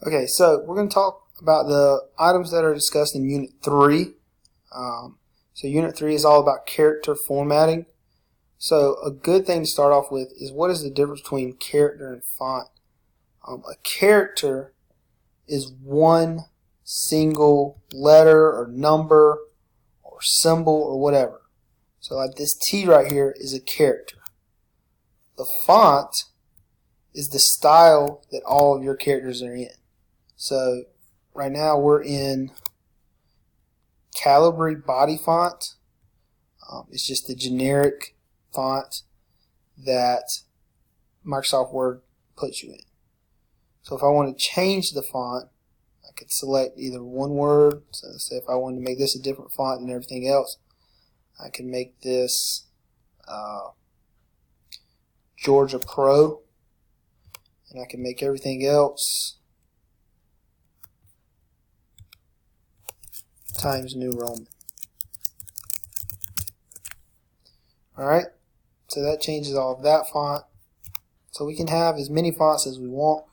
Okay, so we're going to talk about the items that are discussed in Unit 3. So Unit 3 is all about character formatting. So a good thing to start off with is, what is the difference between character and font? A character is one single letter or number or symbol or whatever. So like this T right here is a character. The font is the style that all of your characters are in. So right now we're in Calibri body font. It's just a generic font that Microsoft Word puts you in. So if I want to change the font, I could select either one word. So say if I wanted to make this a different font than everything else, I can make this Georgia Pro, and I can make everything else Times New Roman. Alright, so that changes all of that font. So we can have as many fonts as we want.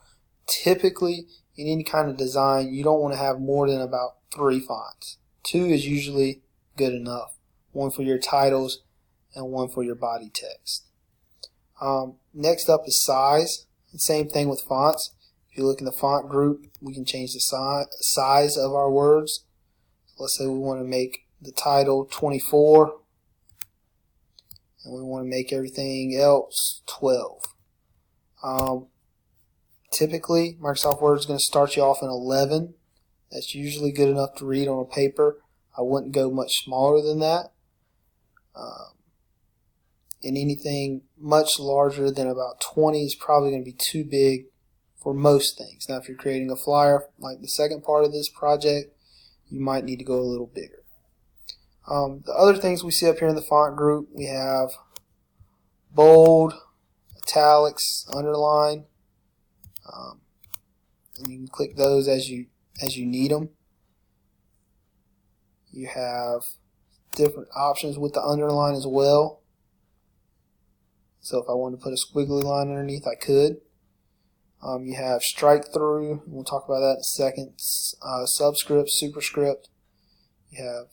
Typically, in any kind of design, you don't want to have more than about 3 fonts. 2 is usually good enough. One for your titles and one for your body text. Next up is size. Same thing with fonts. If you look in the font group, we can change the size of our words. Let's say we want to make the title 24 and we want to make everything else 12. Typically, Microsoft Word is going to start you off in 11. That's usually good enough to read on a paper. I wouldn't go much smaller than that. And anything much larger than about 20 is probably going to be too big for most things. Now, if you're creating a flyer like the second part of this project, you might need to go a little bigger. The other things we see up here in the font group, we have bold, italics, underline. And you can click those as you need them. You have different options with the underline as well. So if I wanted to put a squiggly line underneath, I could. You have strike through. We'll talk about that in a second. Subscript, superscript. You have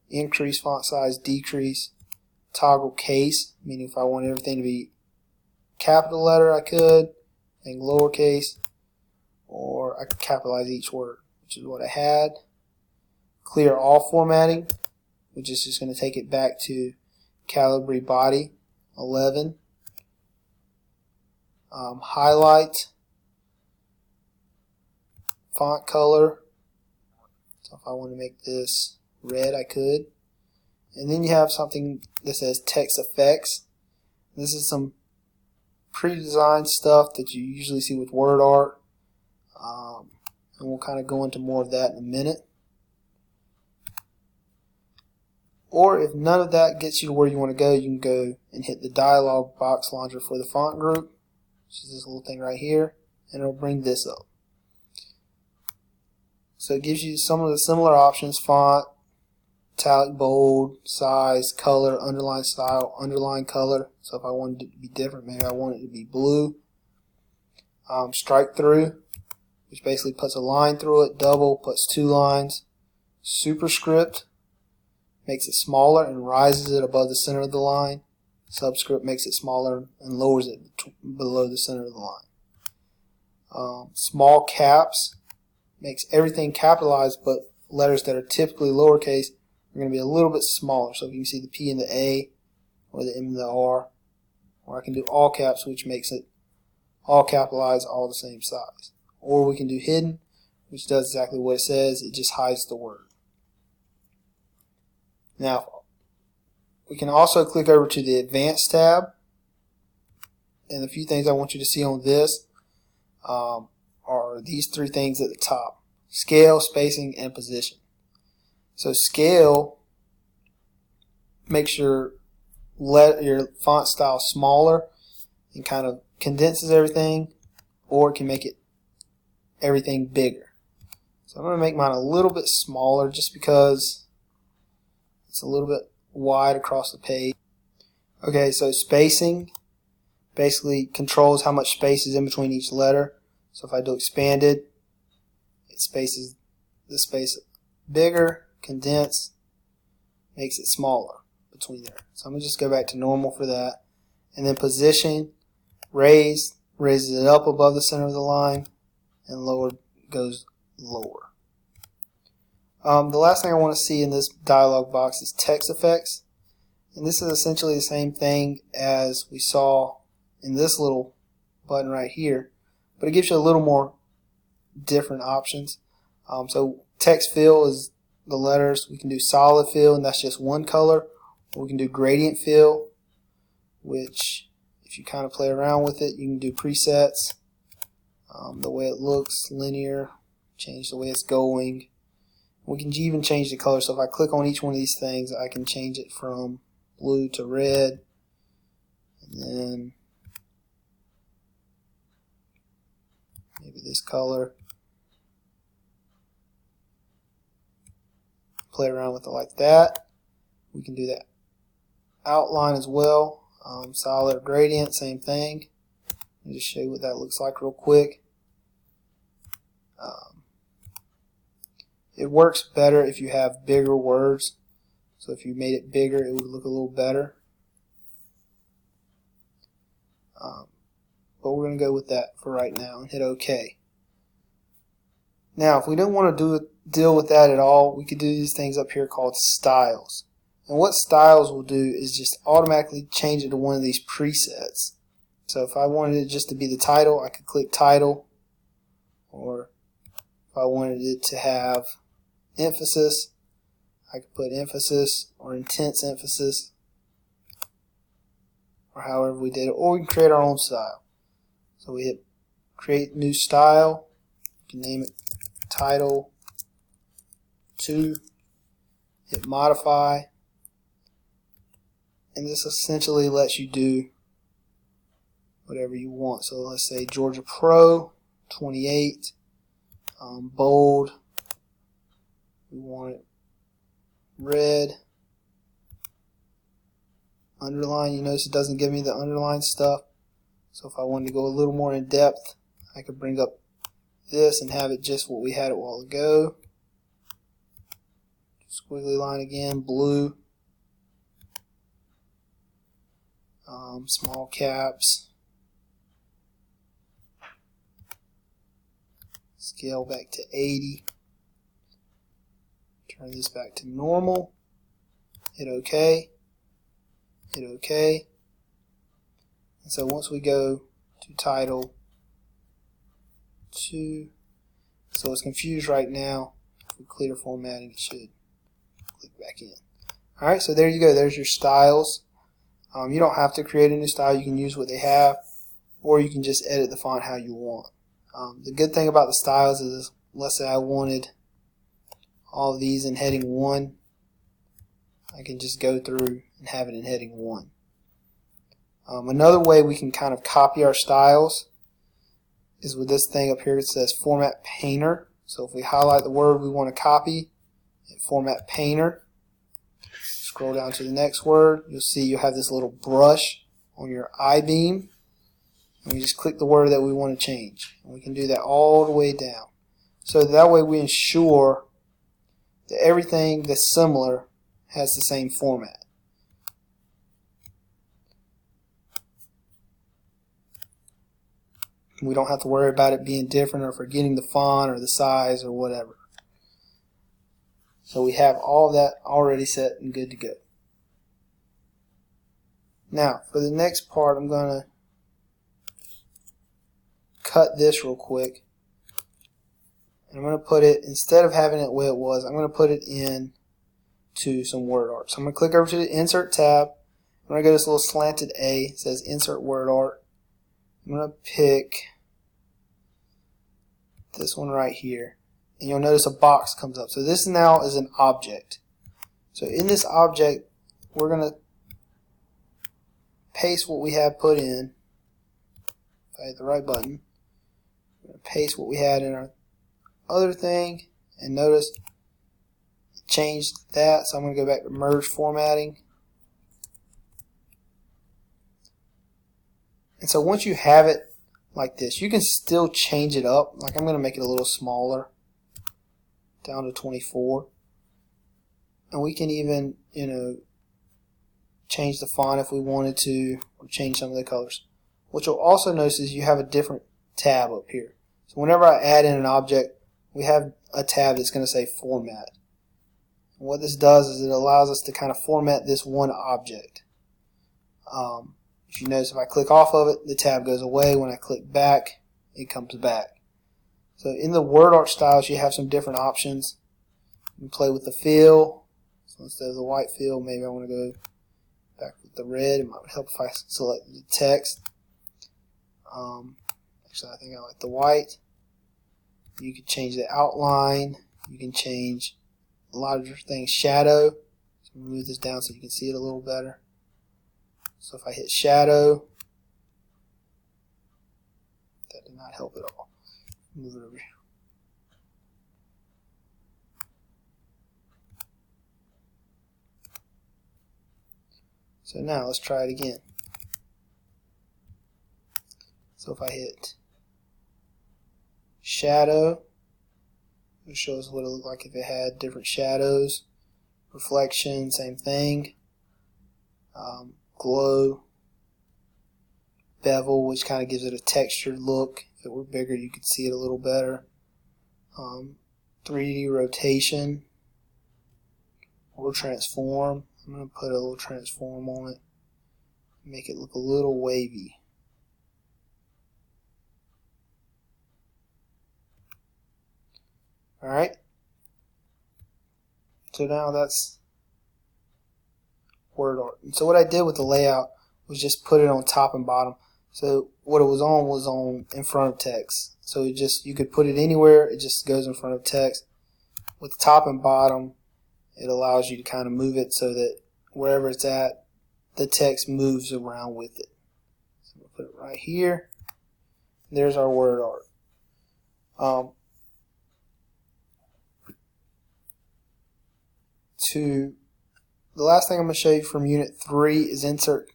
increase font size, decrease. Toggle case, meaning if I want everything to be capital letter, I could. And lowercase. Or I could capitalize each word, which is what I had. Clear all formatting, which is just going to take it back to Calibri body 11. Highlight, font color. So if I want to make this red, I could. And then you have something that says text effects. This is some pre-designed stuff that you usually see with word art. And we'll kind of go into more of that in a minute. Or if none of that gets you to where you want to go, you can go and hit the dialog box launcher for the font group, which is this little thing right here, and it'll bring this up. So it gives you some of the similar options: font, italic, bold, size, color, underline style, underline color. So if I wanted it to be different, maybe I want it to be blue. Strike through, which basically puts a line through it. Double puts 2 lines. Superscript makes it smaller and rises it above the center of the line. Subscript makes it smaller and lowers it below the center of the line. Small caps makes everything capitalized, but letters that are typically lowercase are going to be a little bit smaller. So if you can see the P and the A, or the M and the R, or I can do all caps, which makes it all capitalized, all the same size. Or we can do hidden, which does exactly what it says. It just hides the word. Now, we can also click over to the Advanced tab. And a few things I want you to see on this are these 3 things at the top: scale, spacing, and position. So scale makes your font style smaller and kind of condenses everything, or it can make it everything bigger. So I'm going to make mine a little bit smaller just because it's a little bit wide across the page. Okay, so spacing basically controls how much space is in between each letter. So if I do expanded, it spaces the space bigger, condense, makes it smaller between there. So I'm going to just go back to normal for that. And then position, raises it up above the center of the line, and lower goes lower. The last thing I want to see in this dialog box is text effects. And this is essentially the same thing as we saw in this little button right here, but it gives you a little more different options. So text fill is the letters. We can do solid fill, and that's just one color. Or we can do gradient fill, which if you kind of play around with it, you can do presets. The way it looks, linear, change the way it's going. We can even change the color. So if I click on each one of these things, I can change it from blue to red, and then maybe this color. Play around with it like that. We can do that outline as well. Solid gradient, same thing. I'll just show you what that looks like real quick. It works better if you have bigger words. So if you made it bigger, it would look a little better. But we're going to go with that for right now and hit OK. Now, if we don't want to deal with that at all, we could do these things up here called styles. And what styles will do is just automatically change it to one of these presets. So if I wanted it just to be the title, I could click title. Or if I wanted it to have emphasis, I could put emphasis or intense emphasis, or however we did it. Or we can create our own style. So we hit create new style. You can name it title 2. Hit modify. And this essentially lets you do whatever you want. So let's say Georgia Pro 28, bold. We want it red. Underline. You notice it doesn't give me the underline stuff. So if I wanted to go a little more in depth, I could bring up this and have it just what we had a while ago. Squiggly line again, blue. Small caps. Scale back to 80. Turn this back to normal. Hit OK. Hit OK. And so once we go to title 2, so it's confused right now. If we clear formatting, it should click back in. Alright, so there you go. There's your styles. You don't have to create a new style. You can use what they have, or you can just edit the font how you want. The good thing about the styles is, let's say I wanted all of these in heading 1, I can just go through and have it in heading 1. Another way we can kind of copy our styles is with this thing up here. It says Format Painter. So if we highlight the word we want to copy, hit Format Painter. Scroll down to the next word. You'll see you have this little brush on your I-beam. And we just click the word that we want to change. And we can do that all the way down. So that way we ensure that everything that's similar has the same format. We don't have to worry about it being different or forgetting the font or the size or whatever. So we have all of that already set and good to go. Now, for the next part, I'm going to cut this real quick. And I'm going to put it, instead of having it the way it was, I'm going to put it in to some word art. So I'm going to click over to the Insert tab. I'm going to go to this little slanted A. It says Insert Word Art. I'm going to pick this one right here. And you'll notice a box comes up. So this now is an object. So in this object, we're going to paste what we have put in. If I hit the right button, I'm going to paste what we had in our other thing. And notice it changed that. So I'm going to go back to merge formatting. And so once you have it like this, you can still change it up. Like I'm going to make it a little smaller. down to 24. And we can even, change the font if we wanted to, or change some of the colors. What you'll also notice is you have a different tab up here. So whenever I add in an object, we have a tab that's going to say Format. And what this does is it allows us to kind of format this one object. If you notice, if I click off of it, the tab goes away. When I click back, it comes back. So in the word art styles, you have some different options. You can play with the fill. So instead of the white fill, maybe I want to go back with the red. It might help if I select the text. Actually, I think I like the white. You can change the outline. You can change a lot of different things. Shadow. So move this down so you can see it a little better. So if I hit shadow, that did not help at all. Move it over here. So now let's try it again. So if I hit shadow, it shows what it looked like if it had different shadows. Reflection, same thing. Glow, bevel, which kind of gives it a textured look. If it were bigger, you could see it a little better. 3D rotation or transform. I'm going to put a little transform on it, make it look a little wavy. Alright, so now that's word art. And so what I did with the layout was just put it on top and bottom. So what it was on in front of text. So you could put it anywhere, it just goes in front of text. With the top and bottom, it allows you to kind of move it so that wherever it's at, the text moves around with it. So we'll put it right here. There's our word art. The last thing I'm going to show you from Unit 3 is insert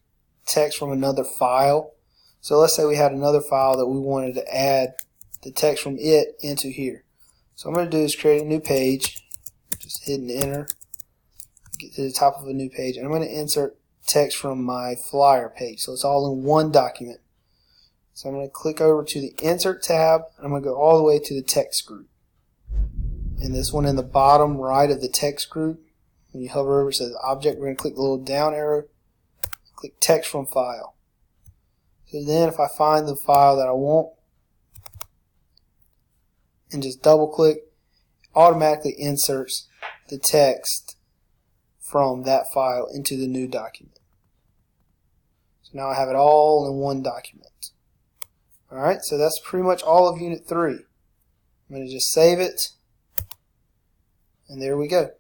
text from another file. So let's say we had another file that we wanted to add the text from it into here. So I'm going to do is create a new page, just hit enter, get to the top of a new page, and I'm going to insert text from my flyer page. So it's all in one document. So I'm going to click over to the Insert tab, and I'm going to go all the way to the text group. And this one in the bottom right of the text group, when you hover over it says Object, we're going to click the little down arrow, click Text from File. So then if I find the file that I want, and just double click, automatically inserts the text from that file into the new document. So now I have it all in one document. Alright, so that's pretty much all of Unit 3. I'm going to just save it, and there we go.